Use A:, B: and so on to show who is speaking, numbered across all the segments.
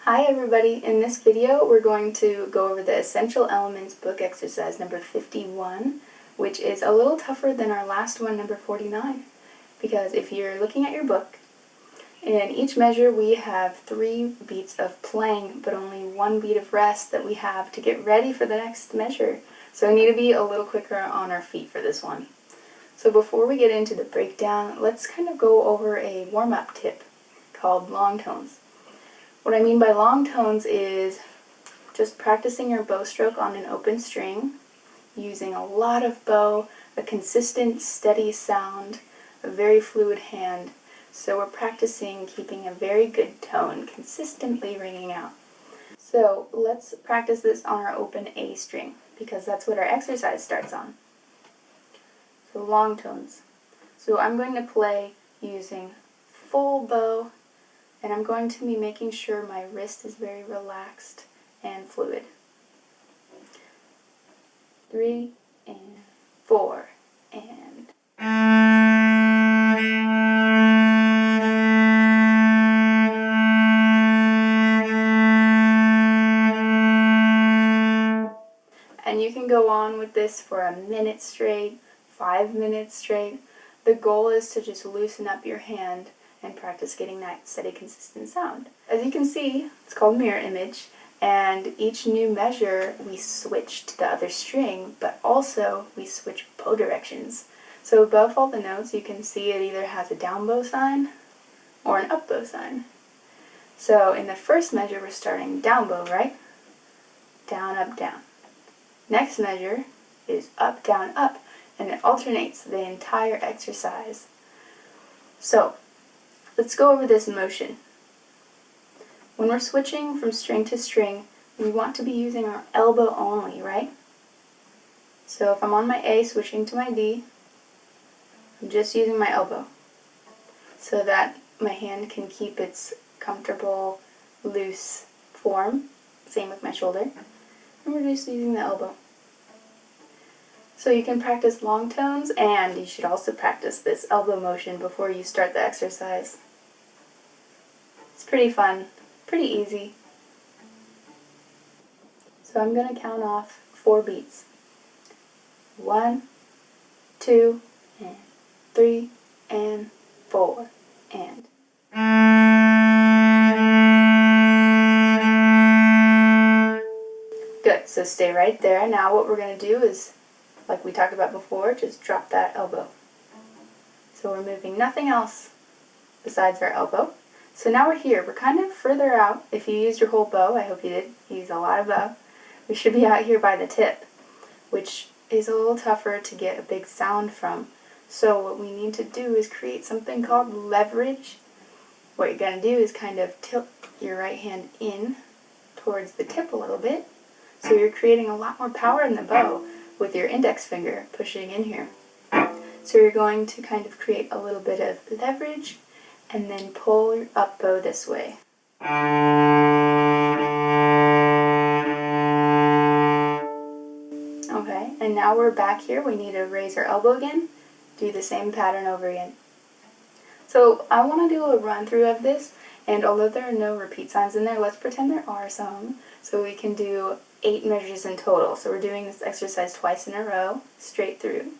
A: Hi everybody, in this video we're going to go over the Essential Elements book exercise number 51, which is a little tougher than our last one, number 49, because if you're looking at your book, in each measure we have 3 beats of playing, but only 1 beat of rest that we have to get ready for the next measure. So we need to be a little quicker on our feet for this one. So before we get into the breakdown, let's kind of go over a warm-up tip called long tones. What I mean by long tones is just practicing your bow stroke on an open string, using a lot of bow, a consistent, steady sound, a very fluid hand. So we're practicing keeping a very good tone, consistently ringing out. So let's practice this on our open A string, because that's what our exercise starts on. So long tones. So I'm going to play using full bow, and I'm going to be making sure my wrist is very relaxed and fluid. 3 and 4 and you can go on with this for a minute straight, 5 minutes straight. The goal is to just loosen up your hand and practice getting that steady, consistent sound. As you can see, it's called mirror image, and each new measure we switch to the other string, but also we switch bow directions. So above all the notes, you can see it either has a down bow sign or an up bow sign. So in the first measure, we're starting down bow, right? Down, up, down. Next measure is up, down, up, and it alternates the entire exercise. So let's go over this motion. When we're switching from string to string, we want to be using our elbow only, right? So if I'm on my A switching to my D, I'm just using my elbow so that my hand can keep its comfortable, loose form. Same with my shoulder. And we're just using the elbow. So you can practice long tones, and you should also practice this elbow motion before you start the exercise. It's pretty fun, pretty easy. So I'm going to count off 4 beats. 1, 2, and 3, and 4, and. Good, so stay right there. Now what we're going to do is, like we talked about before, just drop that elbow. So we're moving nothing else besides our elbow. So now we're here. We're kind of further out. If you used your whole bow, I hope you did use a lot of bow, we should be out here by the tip, which is a little tougher to get a big sound from. So what we need to do is create something called leverage. What you're going to do is kind of tilt your right hand in towards the tip a little bit. So you're creating a lot more power in the bow with your index finger pushing in here. So you're going to kind of create a little bit of leverage and then pull your up bow this way. Okay, and now we're back here. We need to raise our elbow again. Do the same pattern over again. So I want to do a run through of this, and although there are no repeat signs in there, let's pretend there are some. So we can do 8 measures in total. So we're doing this exercise twice in a row, straight through.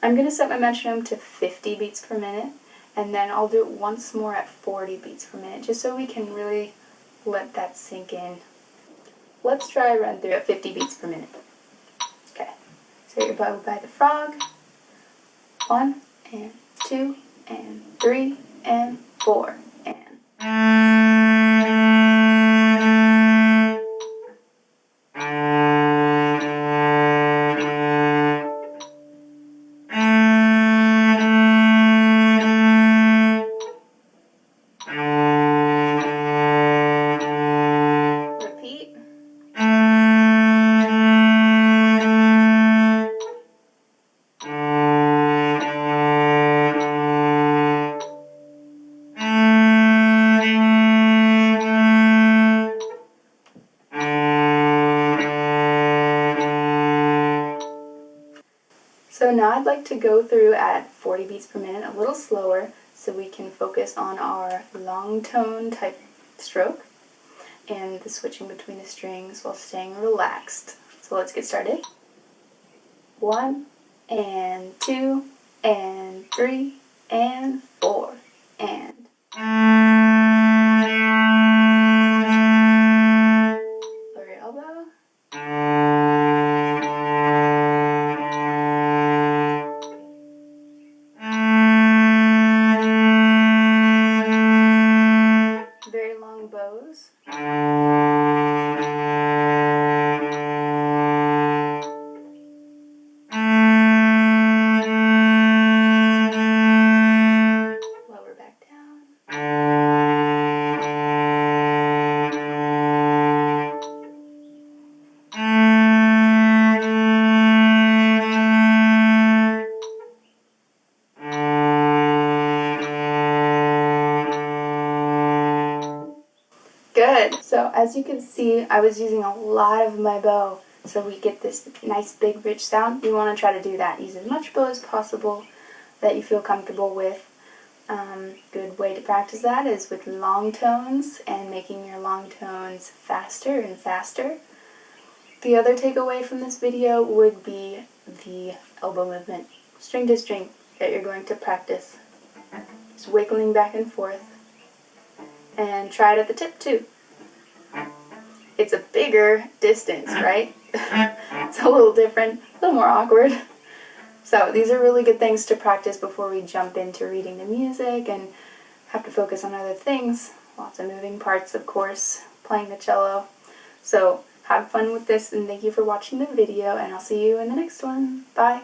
A: I'm going to set my metronome to 50 beats per minute, and then I'll do it once more at 40 beats per minute, just so we can really let that sink in. Let's try a run through at 50 beats per minute. Okay, so your bow by the frog. 1, and 2, and 3, and 4, and. Repeat. So now I'd like to go through at 40 beats per minute, a little slower, so we can focus on our long tone type stroke. and the switching between the strings while staying relaxed. So let's get started. 1 and 2 and 3 and 4 and lower your elbow. Very long bows. Lower back down. Good. So as you can see, I was using a lot of my bow so we get this nice big rich sound. You want to try to do that. Use as much bow as possible that you feel comfortable with. Good way to practice that is with long tones and making your long tones faster and faster. The other takeaway from this video would be the elbow movement, string to string, that you're going to practice. Just wiggling back and forth. And try it at the tip too. It's a bigger distance, right? It's a little different, a little more awkward. So these are really good things to practice before we jump into reading the music and have to focus on other things. Lots of moving parts, of course, playing the cello. So have fun with this, and thank you for watching the video, and I'll see you in the next one. Bye!